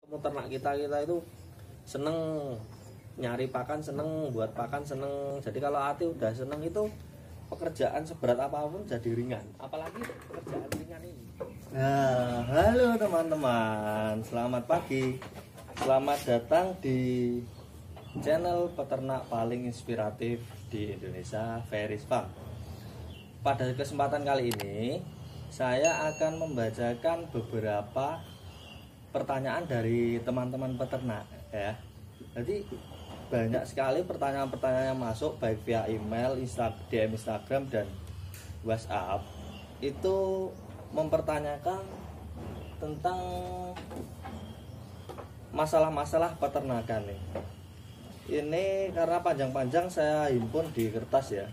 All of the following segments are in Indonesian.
Ternak kita itu seneng nyari pakan, seneng buat pakan, seneng. Jadi kalau hati udah seneng itu pekerjaan seberat apapun jadi ringan, apalagi pekerjaan ringan ini. Nah, halo teman-teman, selamat pagi, selamat datang di channel peternak paling inspiratif di Indonesia, Feris Farm. Pada kesempatan kali ini saya akan membacakan beberapa pertanyaan dari teman-teman peternak ya. Jadi banyak sekali pertanyaan-pertanyaan yang masuk baik via email, DM Instagram dan WhatsApp. Itu mempertanyakan tentang masalah-masalah peternakan nih. Ini karena panjang-panjang saya himpun di kertas ya.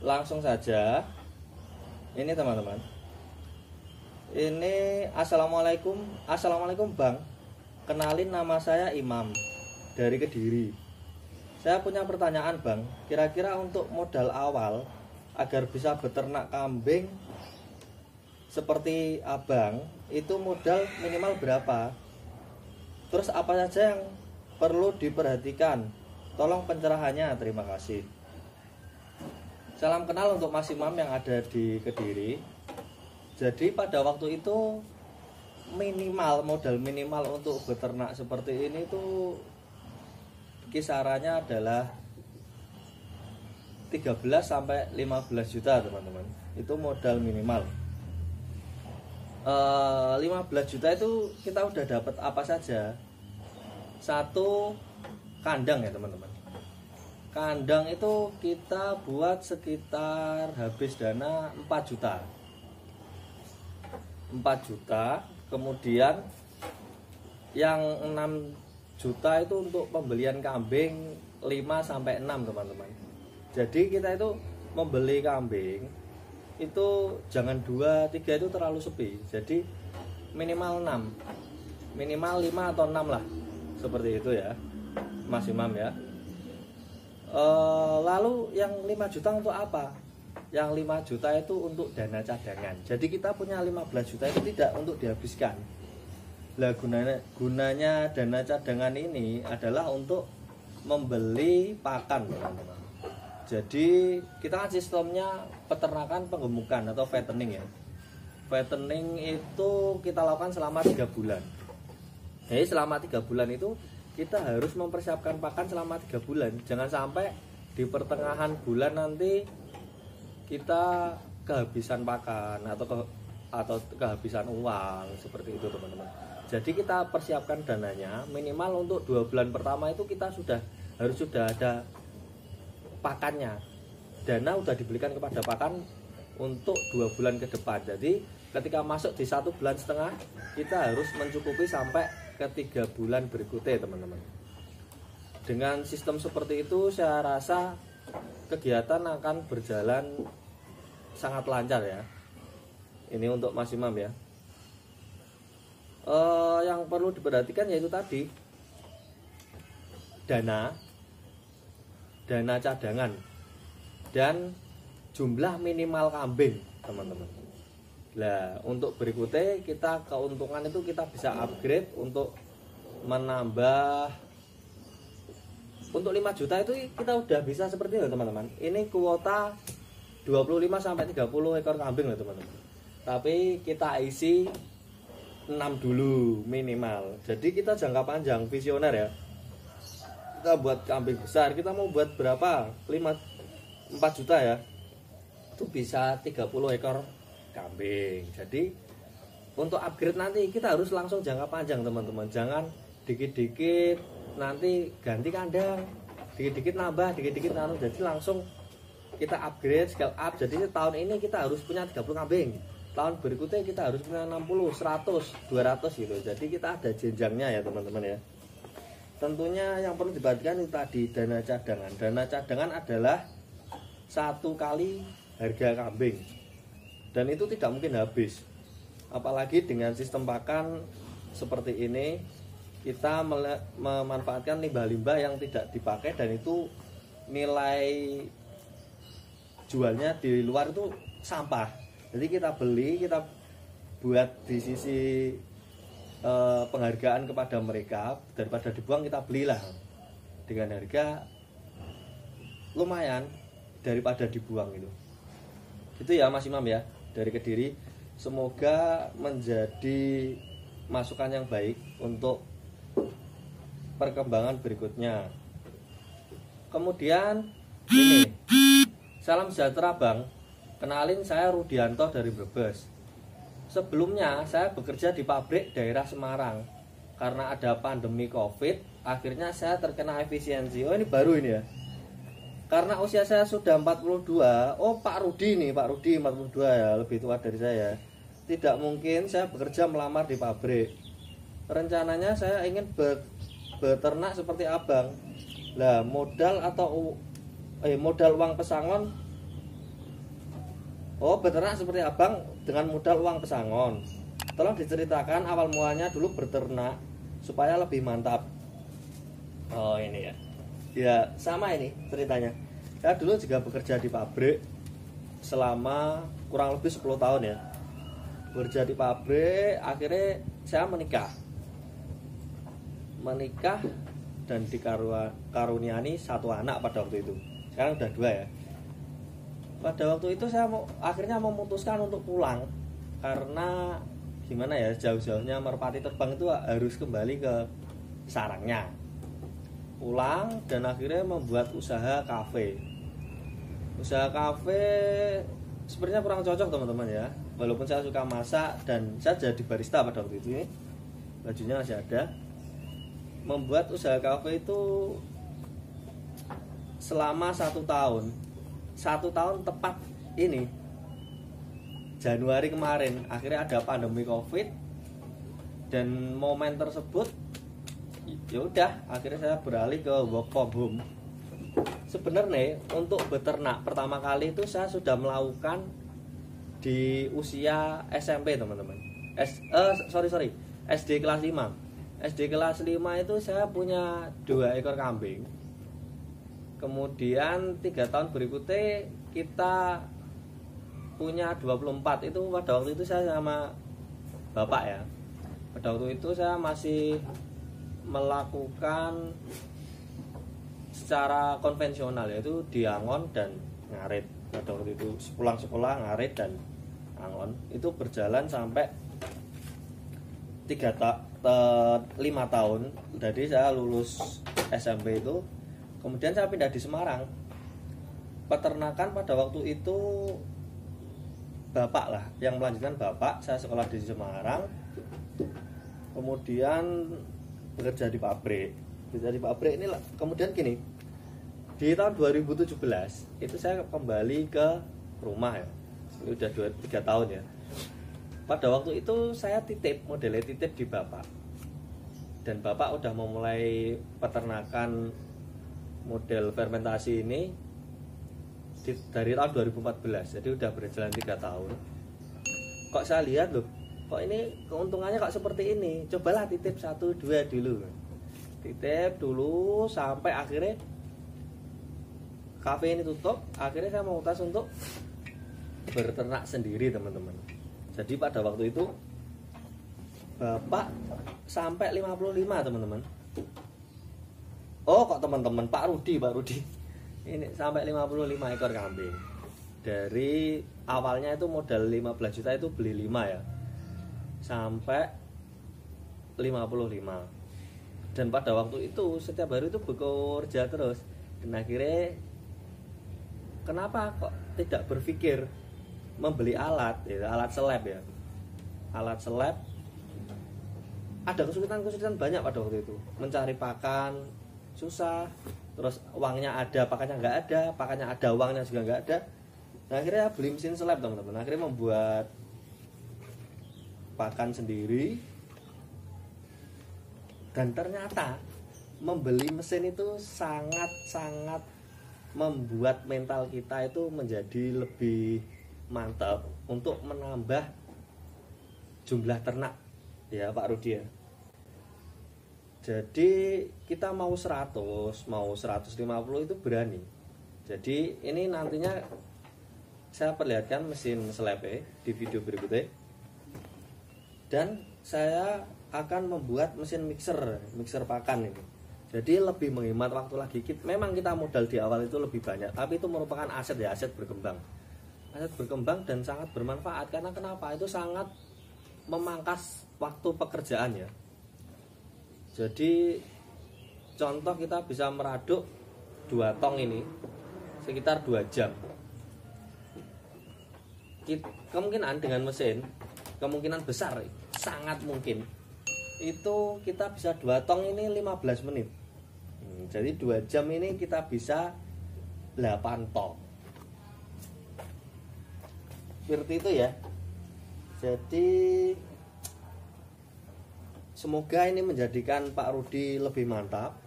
Langsung saja. Ini teman-teman. Ini Assalamualaikum Bang. Kenalin, nama saya Imam dari Kediri. Saya punya pertanyaan Bang. Kira-kira untuk modal awal agar bisa beternak kambing seperti Abang, itu modal minimal berapa? Terus apa saja yang perlu diperhatikan? Tolong pencerahannya, terima kasih. Salam kenal untuk Mas Imam yang ada di Kediri. Jadi pada waktu itu modal minimal untuk beternak seperti ini tuh kisarannya adalah 13 sampai 15 juta teman-teman. Itu modal minimal. 15 juta itu kita udah dapat apa saja? Satu kandang ya teman-teman. Kandang itu kita buat sekitar habis dana 4 juta. 4 juta. Kemudian yang 6 juta itu untuk pembelian kambing 5 sampai 6 teman-teman. Jadi kita itu membeli kambing itu jangan 2, 3 itu terlalu sepi. Jadi minimal 6. Minimal 5 atau 6 lah. Seperti itu ya. Mas Imam ya. Lalu yang 5 juta untuk apa? Yang 5 juta itu untuk dana cadangan. Jadi kita punya 15 juta itu tidak untuk dihabiskan. Lah gunanya dana cadangan ini adalah untuk membeli pakan teman-teman. Jadi kita kan sistemnya peternakan penggemukan atau fattening ya. Fattening itu kita lakukan selama 3 bulan. Jadi selama 3 bulan itu kita harus mempersiapkan pakan selama 3 bulan. Jangan sampai di pertengahan bulan nanti kita kehabisan pakan atau kehabisan uang seperti itu teman-teman. Jadi kita persiapkan dananya minimal untuk 2 bulan pertama itu kita harus sudah ada pakannya. Dana sudah dibelikan kepada pakan untuk 2 bulan ke depan. Jadi ketika masuk di 1,5 bulan kita harus mencukupi sampai ke 3 bulan berikutnya teman-teman. Dengan sistem seperti itu saya rasa kegiatan akan berjalan sangat lancar ya. Ini untuk Mas Imam ya. Yang perlu diperhatikan yaitu tadi dana cadangan dan jumlah minimal kambing teman-teman. Nah untuk berikutnya kita keuntungan itu kita bisa upgrade untuk menambah. Untuk 5 juta itu kita udah bisa seperti itu teman-teman. Ini kuota 25 sampai 30 ekor kambing loh teman-teman. Tapi kita isi 6 dulu minimal. Jadi kita jangka panjang, visioner ya. Kita buat kambing besar, kita mau buat berapa? 4 juta ya. Itu bisa 30 ekor kambing. Jadi untuk upgrade nanti kita harus langsung jangka panjang teman-teman. Jangan dikit-dikit nanti ganti kandang, dikit-dikit nambah, dikit-dikit jadi langsung kita upgrade, scale up. Jadi tahun ini kita harus punya 30 kambing, tahun berikutnya kita harus punya 60, 100, 200 gitu. Jadi kita ada jenjangnya ya teman-teman ya. Tentunya yang perlu diperhatikan itu tadi dana cadangan. Dana cadangan adalah 1 kali harga kambing dan itu tidak mungkin habis. Apalagi dengan sistem pakan seperti ini, kita memanfaatkan limbah-limbah yang tidak dipakai dan itu nilai jualnya di luar itu sampah. Jadi kita beli, kita buat di sisi penghargaan kepada mereka, daripada dibuang kita belilah dengan harga lumayan daripada dibuang itu ya Mas Imam ya, dari Kediri. Semoga menjadi masukan yang baik untuk perkembangan berikutnya. Kemudian ini, salam sejahtera Bang, kenalin saya Rudianto dari Brebes. Sebelumnya saya bekerja di pabrik daerah Semarang. Karena ada pandemi COVID, akhirnya saya terkena efisiensi. Oh ini baru ini ya. Karena usia saya sudah 42. Oh Pak Rudi nih, Pak Rudi 42 ya, lebih tua dari saya. Tidak mungkin saya bekerja melamar di pabrik. Rencananya saya ingin beternak seperti Abang. Lah modal atau modal uang pesangon. Oh beternak seperti Abang dengan modal uang pesangon. Tolong diceritakan awal muanya dulu beternak supaya lebih mantap. Oh ini ya. Ya sama ini ceritanya. Saya dulu juga bekerja di pabrik selama kurang lebih 10 tahun ya. Bekerja di pabrik, akhirnya saya menikah dan dikaruniai 1 anak pada waktu itu. Sekarang udah 2 ya. Pada waktu itu saya akhirnya memutuskan untuk pulang karena gimana ya, jauh-jauhnya merpati terbang itu harus kembali ke sarangnya. Pulang dan akhirnya membuat usaha kafe. Usaha kafe sebenarnya kurang cocok teman-teman ya. Walaupun saya suka masak dan saya jadi barista pada waktu itu, bajunya masih ada. Membuat usaha kafe itu selama 1 tahun. 1 tahun tepat ini Januari kemarin akhirnya ada pandemi COVID, dan momen tersebut ya udah akhirnya saya beralih ke work from home. Sebenarnya untuk beternak pertama kali itu saya sudah melakukan di usia SMP teman-teman. SD kelas 5. SD kelas 5 itu saya punya 2 ekor kambing. Kemudian 3 tahun berikutnya kita punya 24. Itu pada waktu itu saya sama bapak ya. Pada waktu itu saya masih melakukan secara konvensional, yaitu diangon dan ngarit. Pada waktu itu pulang sekolah ngarit dan angon. Itu berjalan sampai 5 tahun. Jadi saya lulus SMP itu. Kemudian saya pindah di Semarang. Peternakan pada waktu itu bapak lah yang melanjutkan bapak. Saya sekolah di Semarang, kemudian bekerja di pabrik. Bekerja di pabrik ini lah. Kemudian gini, di tahun 2017 itu saya kembali ke rumah ya. Ini udah 3 tahun ya. Pada waktu itu saya modelnya titip di bapak. Dan bapak udah memulai peternakan model fermentasi ini dari tahun 2014. Jadi udah berjalan 3 tahun. Kok saya lihat loh, kok ini keuntungannya kok seperti ini. Cobalah titip 1-2 dulu. Titip dulu sampai akhirnya kafe ini tutup. Akhirnya saya memutuskan untuk berternak sendiri teman-teman. Jadi pada waktu itu bapak sampai 55 teman-teman. Oh kok teman-teman, Pak Rudi ini sampai 55 ekor kambing. Dari awalnya itu modal 15 juta itu beli 5 ya, sampai 55. Dan pada waktu itu setiap hari itu bekerja terus. Dan akhirnya kenapa kok tidak berpikir membeli alat ya, alat seleb ya. Alat seleb ada kesulitan banyak pada waktu itu. Mencari pakan susah, terus uangnya ada, pakannya nggak ada, pakannya ada, uangnya juga nggak ada. Nah, akhirnya beli mesin seleb teman-teman. Akhirnya membuat pakan sendiri. Dan ternyata membeli mesin itu sangat-sangat membuat mental kita itu menjadi lebih mantap untuk menambah jumlah ternak ya Pak Rudi ya. Jadi kita mau 100, mau 150 itu berani. Jadi ini nantinya saya perlihatkan mesin seleb di video berikutnya. Dan saya akan membuat mesin mixer pakan ini. Jadi lebih menghemat waktu lagi. Memang kita modal di awal itu lebih banyak, tapi itu merupakan aset ya, aset berkembang. Aset berkembang dan sangat bermanfaat karena kenapa? Itu sangat memangkas waktu pekerjaan ya. Jadi contoh kita bisa meraduk 2 tong ini sekitar 2 jam. Kemungkinan dengan mesin, kemungkinan besar, sangat mungkin itu kita bisa 2 tong ini 15 menit. Jadi 2 jam ini kita bisa 8 tong. Seperti itu ya. Jadi semoga ini menjadikan Pak Rudi lebih mantap.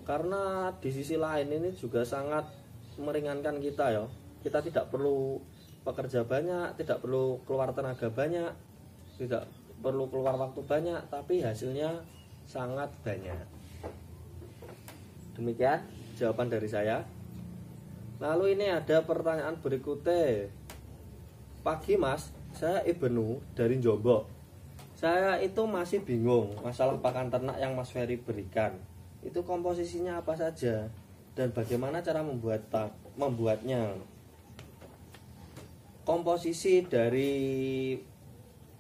Karena di sisi lain ini juga sangat meringankan kita ya. Kita tidak perlu pekerja banyak, tidak perlu keluar tenaga banyak, tidak perlu keluar waktu banyak, tapi hasilnya sangat banyak. Demikian jawaban dari saya. Lalu ini ada pertanyaan berikutnya. Pagi Mas, saya Ibnu dari Jombok. Saya itu masih bingung masalah pakan ternak yang Mas Ferry berikan. Itu komposisinya apa saja dan bagaimana cara membuatnya. Komposisi dari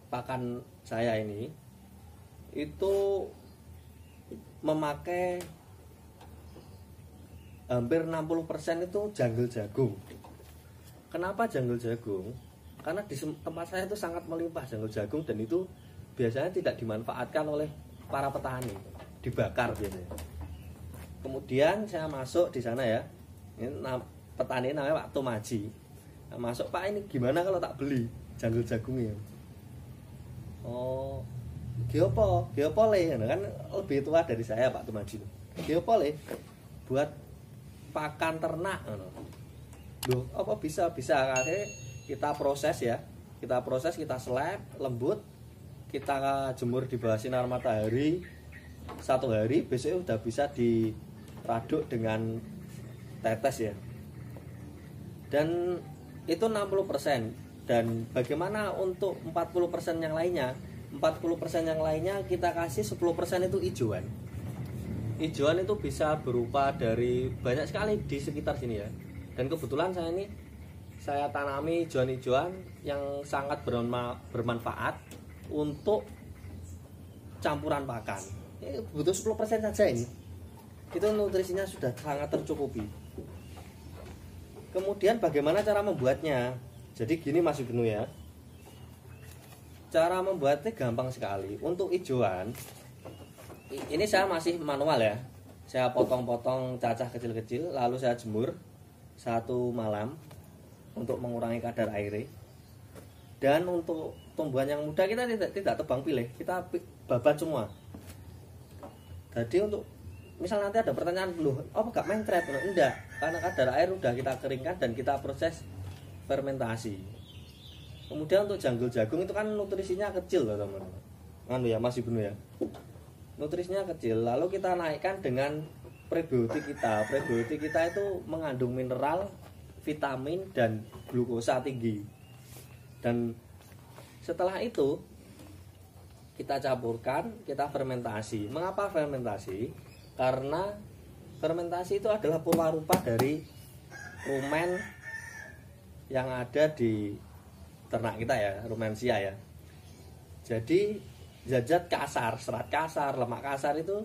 pakan saya ini itu memakai hampir 60% itu janggel jagung. Kenapa janggel jagung? Karena di tempat saya itu sangat melimpah janggel jagung dan itu biasanya tidak dimanfaatkan oleh para petani, dibakar biasanya. Kemudian saya masuk di sana ya. Ini petani namanya Pak Tumaji. Nah, masuk, Pak, ini gimana kalau tak beli janggel jagungnya? Oh, geopole kan lebih tua dari saya Pak Tumaji. Geopole buat pakan ternak. Loh, apa bisa akhirnya kita proses ya. Kita proses, kita slab lembut, kita jemur di bawah sinar matahari 1 hari, besoknya udah bisa diraduk dengan tetes ya. Dan itu 60%. Dan bagaimana untuk 40% yang lainnya? 40% yang lainnya kita kasih 10% itu hijauan. Hijauan itu bisa berupa dari banyak sekali di sekitar sini ya. Dan kebetulan saya tanami hijauan-hijauan yang sangat bermanfaat untuk campuran pakan. Ini butuh 10% saja ini. Itu nutrisinya sudah sangat tercukupi. Kemudian bagaimana cara membuatnya? Jadi gini Mas Ibnu ya. Cara membuatnya gampang sekali. Untuk hijauan, ini saya masih manual ya. Saya potong-potong cacah kecil-kecil, lalu saya jemur 1 malam untuk mengurangi kadar airnya. Dan untuk tumbuhan yang muda kita tidak tebang pilih, kita babat semua. Jadi untuk misal nanti ada pertanyaan, loh, apa gak mencret? Enggak, karena kadar air udah kita keringkan dan kita proses fermentasi. Kemudian untuk janggel jagung itu kan nutrisinya kecil loh teman-teman. Nganu ya Mas Ibnu ya. Nutrisinya kecil, lalu kita naikkan dengan prebiotik kita. Prebiotik kita itu mengandung mineral, vitamin dan glukosa tinggi. Dan setelah itu kita campurkan, kita fermentasi. Mengapa fermentasi? Karena fermentasi itu adalah pola rupa dari rumen yang ada di ternak kita ya, rumensia ya. Jadi zat-zat kasar, serat kasar, lemak kasar itu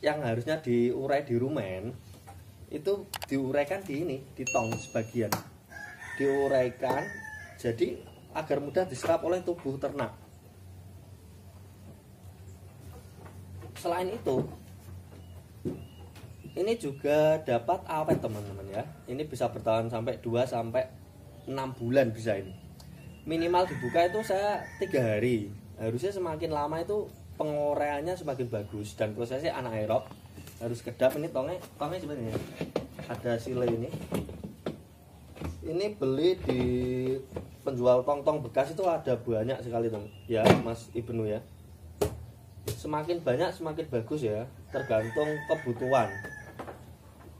yang harusnya diurai di rumen itu diuraikan di ini, di tong sebagian. Diuraikan jadi agar mudah diserap oleh tubuh ternak. Selain itu, ini juga dapat awet teman-teman ya. Ini bisa bertahan sampai 2 sampai 6 bulan bisa ini. Minimal dibuka itu saya 3 hari. Harusnya semakin lama itu penguraiannya semakin bagus dan prosesnya anaerob. Harus kedap. Ini tongnya sebenarnya ada sile ini. Ini beli di penjual tong-tong bekas itu ada banyak sekali dong. Ya Mas Ibnu ya. Semakin banyak semakin bagus ya, tergantung kebutuhan.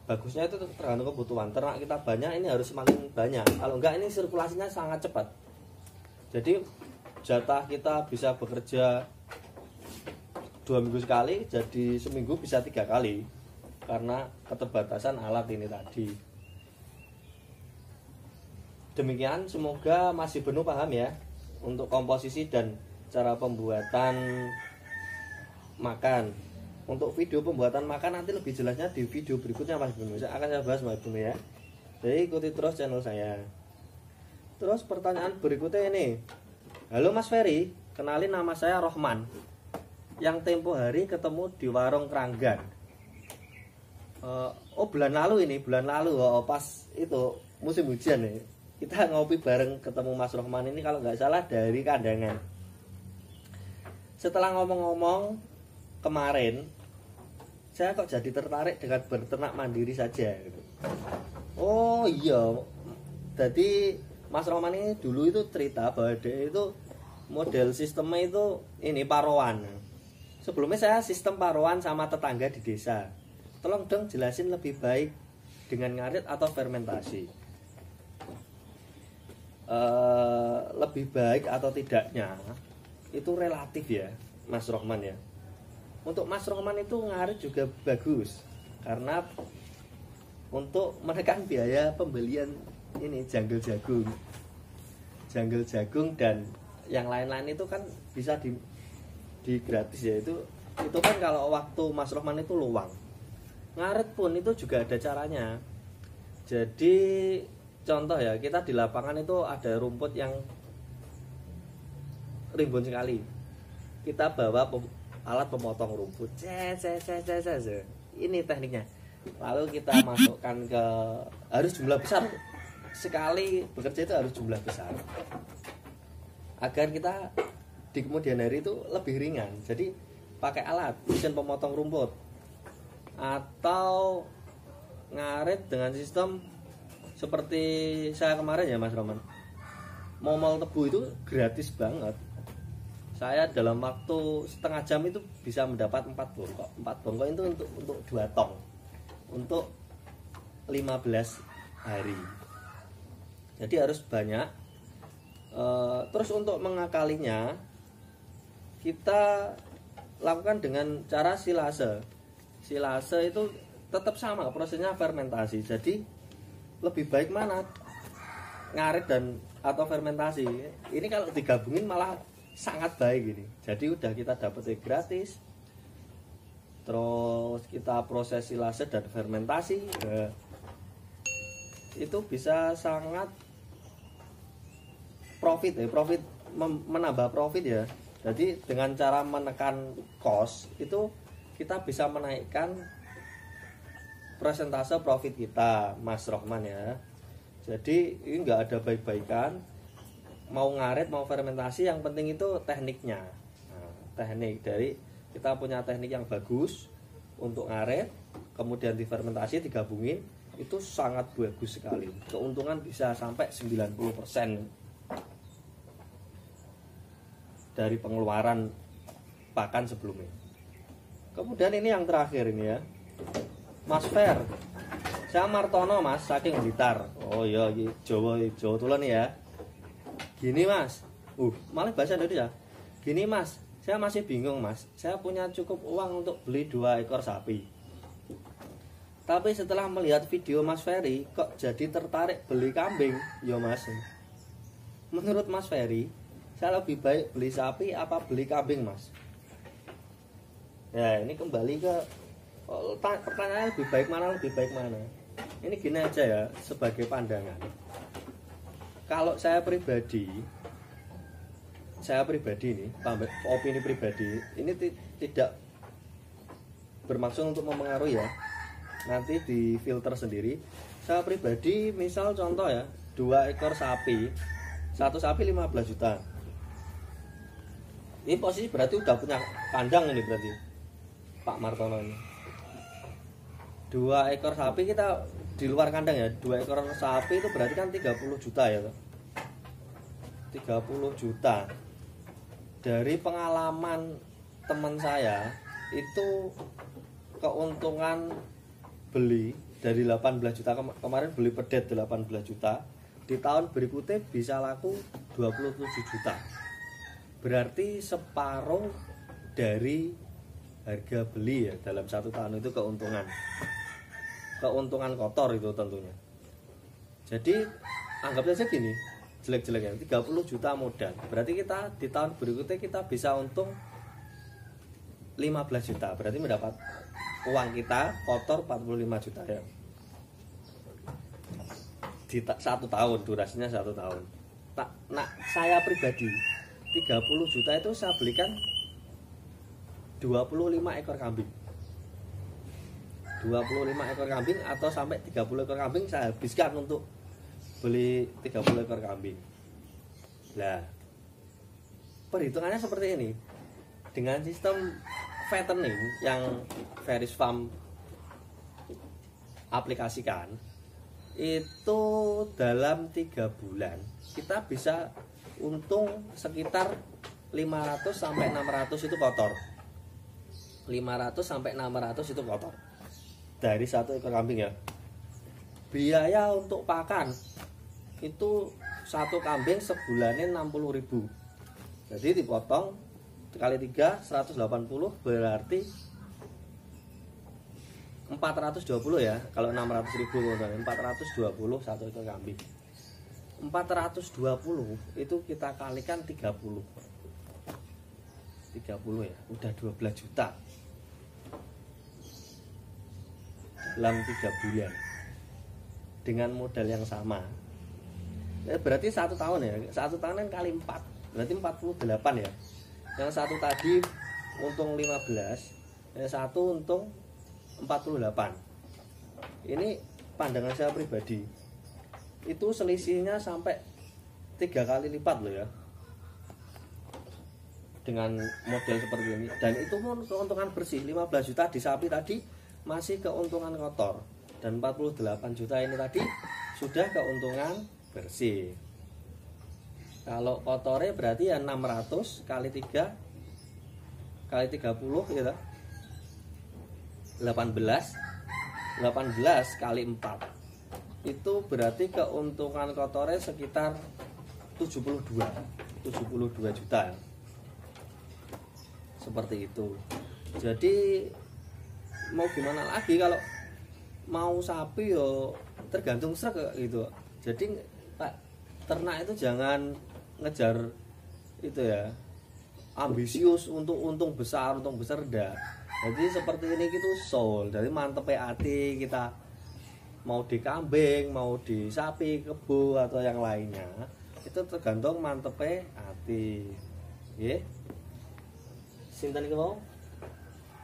Bagusnya itu tergantung kebutuhan. Ternak kita banyak, ini harus semakin banyak. Kalau enggak ini sirkulasinya sangat cepat. Jadi jatah kita bisa bekerja 2 minggu sekali, jadi seminggu bisa 3 kali karena keterbatasan alat ini tadi. Demikian, semoga masih penuh paham ya untuk komposisi dan cara pembuatan makan. Untuk video pembuatan makan nanti lebih jelasnya di video berikutnya Mas Ibnu. Akan saya bahas Mas Ibnu ya. Jadi ikuti terus channel saya. Terus pertanyaan berikutnya ini. Halo Mas Ferry, kenalin nama saya Rohman. Yang tempo hari ketemu di warung Keranggan. Bulan lalu pas itu musim hujan nih. Kita ngopi bareng ketemu Mas Rohman ini kalau nggak salah dari Kandangan. Setelah ngomong-ngomong kemarin, saya kok jadi tertarik dengan berternak mandiri saja gitu. Oh iya, jadi Mas Rohman ini dulu itu cerita bahwa dia itu model sistemnya itu ini paroan. Sebelumnya saya sistem paroan sama tetangga di desa. Tolong dong jelasin lebih baik dengan ngarit atau fermentasi. Lebih baik atau tidaknya itu relatif ya Mas Rohman ya. Untuk Mas Rohman itu ngarit juga bagus karena untuk menekan biaya pembelian ini janggel jagung dan yang lain-lain itu kan bisa di gratis ya. Itu kan kalau waktu Mas Rohman itu luang. Ngarit pun itu juga ada caranya. Jadi contoh ya, kita di lapangan itu ada rumput yang rimbun sekali. Kita bawa alat pemotong rumput. Ini tekniknya. Lalu kita masukkan ke, harus jumlah besar. Sekali bekerja itu harus jumlah besar. Agar kita di kemudian hari itu lebih ringan. Jadi pakai alat mesin pemotong rumput atau ngarit dengan sistem seperti saya kemarin ya Mas Roman. Momol tebu itu gratis banget. Saya dalam waktu setengah jam itu bisa mendapat 4 bongkok. 4 bongkok itu untuk 2 tong. Untuk 15 hari. Jadi harus banyak. Terus untuk mengakalinya kita lakukan dengan cara silase. Silase itu tetap sama prosesnya fermentasi. Jadi lebih baik mana? Ngarit dan atau fermentasi. Ini kalau digabungin malah sangat baik ini. Jadi udah kita dapetnya gratis. Terus kita proses silase dan fermentasi. Itu bisa sangat profit menambah profit ya. Jadi dengan cara menekan cost itu kita bisa menaikkan persentase profit kita Mas Rohman ya. Jadi ini nggak ada baik-baikan, mau ngarit mau fermentasi, yang penting itu tekniknya. Nah, teknik dari kita punya teknik yang bagus untuk ngarit, kemudian difermentasi digabungin, itu sangat bagus sekali. Keuntungan bisa sampai 90% dari pengeluaran pakan sebelumnya. Kemudian ini yang terakhir ini ya, Mas Fer, saya Martono Mas, saking Blitar. Oh iya, Jawa tulen ya. Gini Mas, malah bahasa Indonesia. Gini Mas, saya masih bingung Mas. Saya punya cukup uang untuk beli 2 ekor sapi. Tapi setelah melihat video Mas Ferry, kok jadi tertarik beli kambing, ya Mas. Menurut Mas Ferry, saya lebih baik beli sapi apa beli kambing Mas? Ya ini kembali ke pertanyaan lebih baik mana. Ini gini aja ya, sebagai pandangan. Kalau saya pribadi ini, opini pribadi, ini tidak bermaksud untuk memengaruhi ya. Nanti di filter sendiri. Saya pribadi misal contoh ya, 2 ekor sapi, 1 sapi 15 juta. Ini posisi berarti udah punya kandang ini berarti Pak Martono ini. 2 ekor sapi kita di luar kandang ya. 2 ekor sapi itu berarti kan 30 juta ya. 30 juta. Dari pengalaman teman saya itu keuntungan beli dari 18 juta kemarin beli pedet 18 juta, di tahun berikutnya bisa laku 27 juta. Berarti separuh dari harga beli ya dalam 1 tahun itu keuntungan kotor itu tentunya. Jadi anggap saja gini, jelek-jeleknya 30 juta modal, berarti kita di tahun berikutnya kita bisa untung 15 juta, berarti mendapat uang kita kotor 45 juta ya di 1 tahun, durasinya 1 tahun. Nah saya pribadi 30 juta itu saya belikan 25 ekor kambing, 25 ekor kambing atau sampai 30 ekor kambing saya habiskan untuk beli 30 ekor kambing. Nah, perhitungannya seperti ini. Dengan sistem fattening yang Veris Farm aplikasikan, itu dalam 3 bulan kita bisa untung sekitar 500 sampai 600 itu kotor. 500 sampai 600 itu kotor dari 1 ekor kambing ya. Biaya untuk pakan itu 1 kambing sebulannya 60.000. Jadi dipotong kali 3 180 berarti 420 ya. Kalau 600.000 420 1 ekor kambing. 420 itu kita kalikan 30 ya, udah 12 juta dalam 3 bulan dengan modal yang sama ya, berarti 1 tahun ya, 1 tahun kan kali 4 berarti 48 ya. Yang satu tadi untung 15, yang satu untung 48. Ini pandangan saya pribadi, itu selisihnya sampai 3 kali lipat loh ya dengan model seperti ini. Dan itu pun keuntungan bersih. 15 juta di sapi tadi masih keuntungan kotor, dan 48 juta ini tadi sudah keuntungan bersih. Kalau kotornya berarti ya 600 kali 3 kali 30 ya, 18 kali 4 itu berarti keuntungan kotornya sekitar 72 juta ya. Seperti itu. Jadi mau gimana lagi, kalau mau sapi yo tergantung srek gitu. Jadi Pak ternak itu jangan ngejar itu ya, ambisius untuk untung besar enggak. Jadi seperti ini gitu soul. Jadi mantep hati kita, mau di kambing, mau di sapi, kebo atau yang lainnya, itu tergantung mantep hati. Nggih. Sinten iki mau?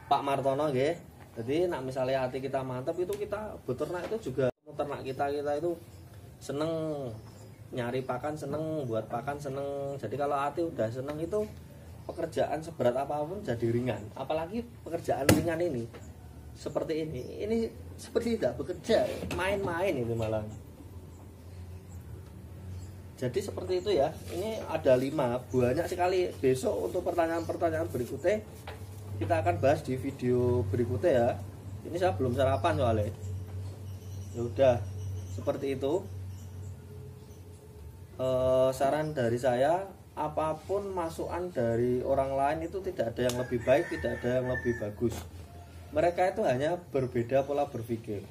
Pak Martono nggih. Jadi nak misalnya hati kita mantap, itu kita beternak itu juga ternak kita itu seneng nyari pakan, seneng buat pakan, seneng. Jadi kalau hati udah seneng itu pekerjaan seberat apapun jadi ringan. Apalagi pekerjaan ringan ini seperti ini seperti tidak bekerja, main-main itu malah. Jadi seperti itu ya. Ini ada 5, banyak sekali. Besok untuk pertanyaan-pertanyaan berikutnya kita akan bahas di video berikutnya ya. Ini saya belum sarapan soalnya. Ya udah, seperti itu. Saran dari saya, apapun masukan dari orang lain itu tidak ada yang lebih baik, tidak ada yang lebih bagus. Mereka itu hanya berbeda pola berpikir.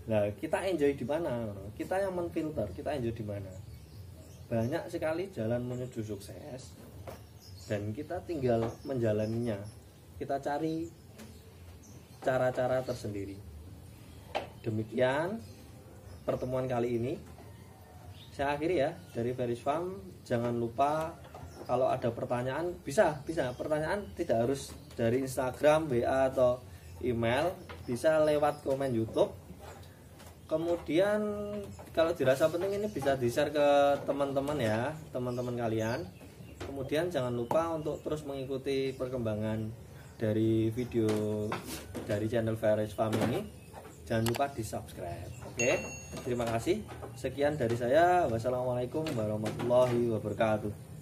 Nah, kita enjoy di mana? Kita yang menfilter, kita enjoy di mana? Banyak sekali jalan menuju sukses dan kita tinggal menjalaninya. Kita cari cara-cara tersendiri. Demikian pertemuan kali ini. Saya akhiri ya dari Veris Farm. Jangan lupa kalau ada pertanyaan bisa pertanyaan tidak harus dari Instagram, WA atau email, bisa lewat komen YouTube. Kemudian kalau dirasa penting ini bisa di-share ke teman-teman ya, teman-teman kalian. Kemudian jangan lupa untuk terus mengikuti perkembangan dari video dari channel Veris Farm ini. Jangan lupa di subscribe. Oke, terima kasih. Sekian dari saya. Wassalamualaikum warahmatullahi wabarakatuh.